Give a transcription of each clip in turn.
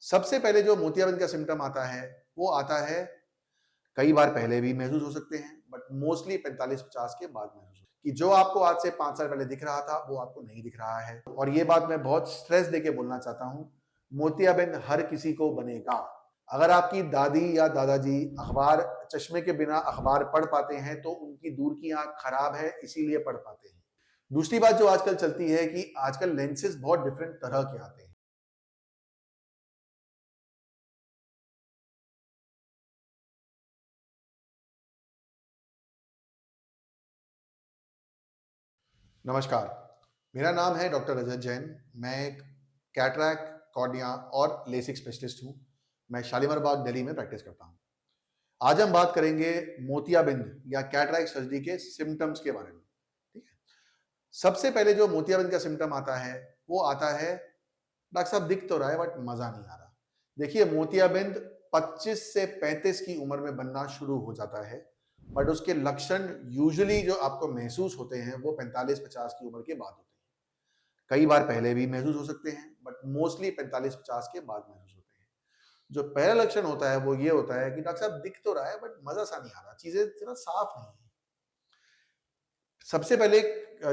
सबसे पहले जो मोतियाबिंद का सिम्पटम आता है, वो आता है कई बार पहले भी महसूस हो सकते हैं, बट मोस्टली 45-50 के बाद महसूस होते हैं कि जो आपको आज से 5 साल पहले दिख रहा था, वो आपको नहीं दिख रहा है। और ये बात मैं बहुत स्ट्रेस देके बोलना चाहता हूँ, मोतियाबिंद हर किसी को बनेगा। अगर आपकी दादी या दादाजी अखबार चश्मे के बिना अखबार पढ़ पाते हैं, तो उनकी दूर की आँख खराब है, इसीलिए पढ़ पाते हैं। दूसरी बात जो आजकल चलती है कि आजकल लेंसेज़ बहुत डिफरेंट तरह के आते हैं। नमस्कार, मेरा नाम है डॉक्टर रजत जैन। मैं एक कैटरैक्ट, कॉर्निया और लेसिक स्पेशलिस्ट हूँ। मैं शालीमार बाग, दिल्ली में प्रैक्टिस करता हूँ। आज हम बात करेंगे मोतियाबिंद या कैटरैक्ट सर्जरी के सिम्पटम्स के बारे में। ठीक है? सबसे पहले जो मोतियाबिंद का सिम्पटम आता है, वो आता है, डॉक्टर साहब दिख तो रहा है बट मज़ा नहीं आ रहा। देखिए, मोतियाबिंद 25 से 35 की उम्र में बनना शुरू हो जाता है, बट उसके लक्षण यूजुअली जो आपको महसूस होते हैं, वो 45-50 की उम्र के बाद होते हैं। कई बार पहले भी महसूस हो सकते हैं, बट मोस्टली 45-50 के बाद महसूस होते हैं। जो पहला लक्षण होता है, वो ये होता है कि डॉक्टर साहब दिख तो रहा है बट मज़ा सा नहीं आ रहा, चीज़ें इतना साफ नहीं है। सबसे पहले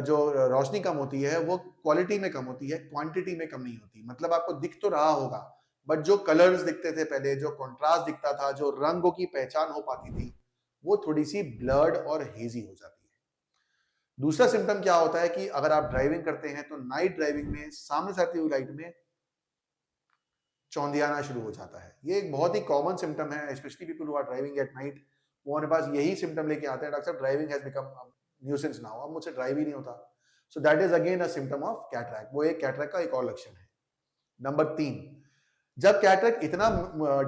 जो रोशनी कम होती है, वो क्वालिटी में कम होती है, क्वांटिटी में कम नहीं होती। मतलब आपको दिख तो रहा होगा, बट जो कलर्स दिखते थे पहले, जो कंट्रास्ट दिखता था, जो रंगों की पहचान हो पाती थी, वो थोड़ी-सी ब्लर्ड और हेज़ी हो जाती है। दूसरा सिम्पटम क्या होता है कि अगर आप ड्राइविंग करते हैं, तो नाइट ड्राइविंग में सामने से आती हुई लाइट में चौंधियाना शुरू हो जाता है। ये एक बहुत ही कॉमन सिम्पटम है, specially people who are driving at night. वो हमारे पास यही सिम्पटम लेके आते हैं, डॉक्टर साहब driving has become nuisance now, अब मुझसे ड्राइव ही नहीं होता। So that is again a symptom of cataract. वो एक कैटरैक्ट का एक और लक्षण है। नंबर 3, जब कैटरैक्ट इतना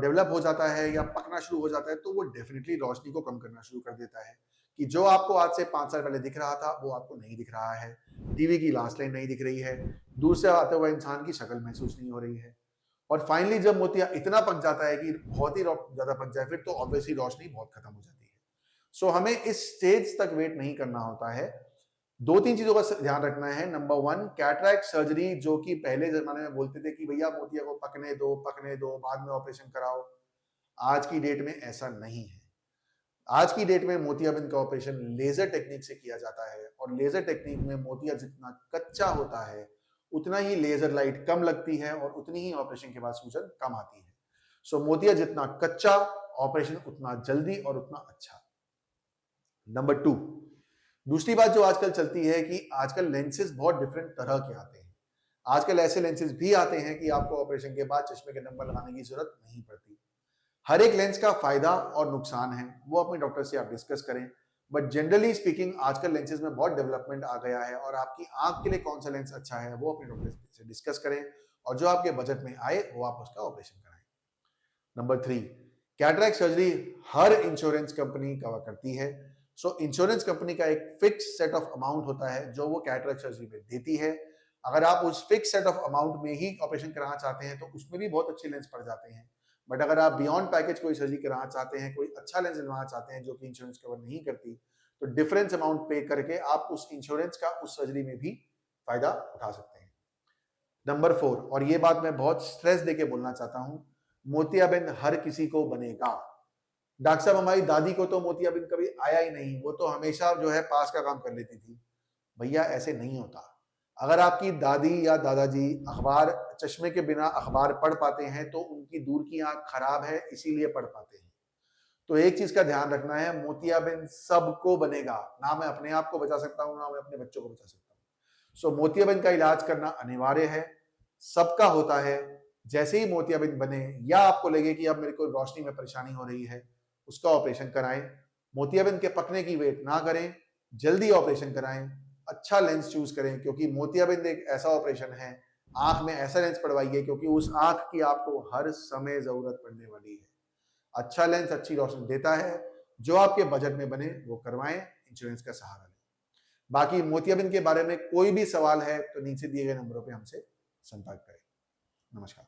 डेवलप हो जाता है या पकना शुरू हो जाता है, तो वो डेफिनिटली रोशनी को कम करना शुरू कर देता है कि जो आपको आज से 5 साल पहले दिख रहा था, वो आपको नहीं दिख रहा है। टीवी की लास्ट लाइन नहीं दिख रही है, दूर से आते हुए इंसान की शक्ल महसूस नहीं हो रही है। और फाइनली जब मोतिया इतना पक जाता है कि बहुत ही ज़्यादा पक जाए, फिर तो ऑब्वियसली रोशनी बहुत खत्म हो जाती है। सो हमें इस स्टेज तक वेट नहीं करना होता है। 2-3 चीज़ों का ध्यान रखना है। नंबर 1, कैटरैक्ट सर्जरी, जो कि पहले ज़माने में बोलते थे कि भैया मोतिया को पकने दो, बाद में ऑपरेशन कराओ। आज की डेट में ऐसा नहीं है। आज की डेट में मोतियाबिंद का ऑपरेशन लेज़र टेक्निक से किया जाता है, और लेज़र टेक्निक में मोतिया जितना कच्चा होता है, उतना ही लेज़र लाइट कम लगती है और उतनी ही ऑपरेशन के बाद सूजन कम आती है। सो मोतिया जितना कच्चा, ऑपरेशन उतना जल्दी और उतना अच्छा। नंबर 2, दूसरी बात जो आजकल चलती है कि आजकल लेंसेज़ बहुत डिफरेंट तरह के आते हैं। आजकल ऐसे लेंसेज़ भी आते हैं कि आपको ऑपरेशन के बाद चश्मे के नंबर लगाने की ज़रूरत नहीं पड़ती। हर एक लेंस का फायदा और नुकसान है, वो अपने डॉक्टर से आप डिस्कस करें। बट जनरली स्पीकिंग आजकल लेंसेज में बहुत डेवलपमेंट आ गया है, और आपकी आंख के लिए कौन सा लेंस अच्छा है, वो अपने डॉक्टर से डिस्कस करें, और जो आपके बजट में आए, वो आप उसका ऑपरेशन कराएं। नंबर 3, कैटरैक्ट सर्जरी हर इंश्योरेंस कंपनी कवर करती है। सो इंश्योरेंस कंपनी का एक फिक्स सेट ऑफ अमाउंट होता है जो वो कैटरैक्ट सर्जरी में देती है। अगर आप उस फिक्स सेट ऑफ अमाउंट में ही ऑपरेशन कराना चाहते हैं, तो उसमें भी बहुत अच्छे लेंस पड़ जाते हैं। बट अगर आप बियॉन्ड पैकेज कोई सर्जरी कराना चाहते हैं, कोई अच्छा लेंस बनवाना चाहते हैं जो कि इंश्योरेंस कवर नहीं करती, तो डिफरेंस अमाउंट पे करके आप उस इंश्योरेंस का उस सर्जरी में भी फायदा उठा सकते हैं। नंबर 4, और ये बात मैं बहुत स्ट्रेस देके बोलना चाहता हूँ, मोतियाबिंद हर किसी को बनेगा। डॉक्टर साहब हमारी दादी को तो मोतियाबिंद कभी आया ही नहीं, वो तो हमेशा जो है पास का काम कर लेती थी। भैया ऐसे नहीं होता। अगर आपकी दादी या दादाजी अखबार चश्मे के बिना अखबार पढ़ पाते हैं, तो उनकी दूर की आँख खराब है, इसीलिए पढ़ पाते हैं। तो एक चीज़ का ध्यान रखना है, मोतियाबिंद सबको बनेगा। ना मैं अपने आप को बचा सकता हूँ, ना मैं अपने बच्चों को बचा सकता हूँ। सो मोतियाबिंद का इलाज करना अनिवार्य है, सबका होता है। जैसे ही मोतियाबिंद बने, या आपको लगे कि अब मेरे को रोशनी में परेशानी हो रही है, उसका ऑपरेशन कराएं। मोतियाबिंद के पकने की वेट ना करें, जल्दी ऑपरेशन कराएं। अच्छा लेंस चूज करें, क्योंकि मोतियाबिंद एक ऐसा ऑपरेशन है, आंख में ऐसा लेंस पड़वाइए क्योंकि उस आंख की आपको हर समय जरूरत पड़ने वाली है। अच्छा लेंस अच्छी रोशनी देता है, जो आपके बजट में बने वो करवाएं, इंश्योरेंस का सहारा लें। बाकी मोतियाबिंद के बारे में कोई भी सवाल है, तो नीचे दिए गए नंबरों पे हमसे संपर्क करें। नमस्कार।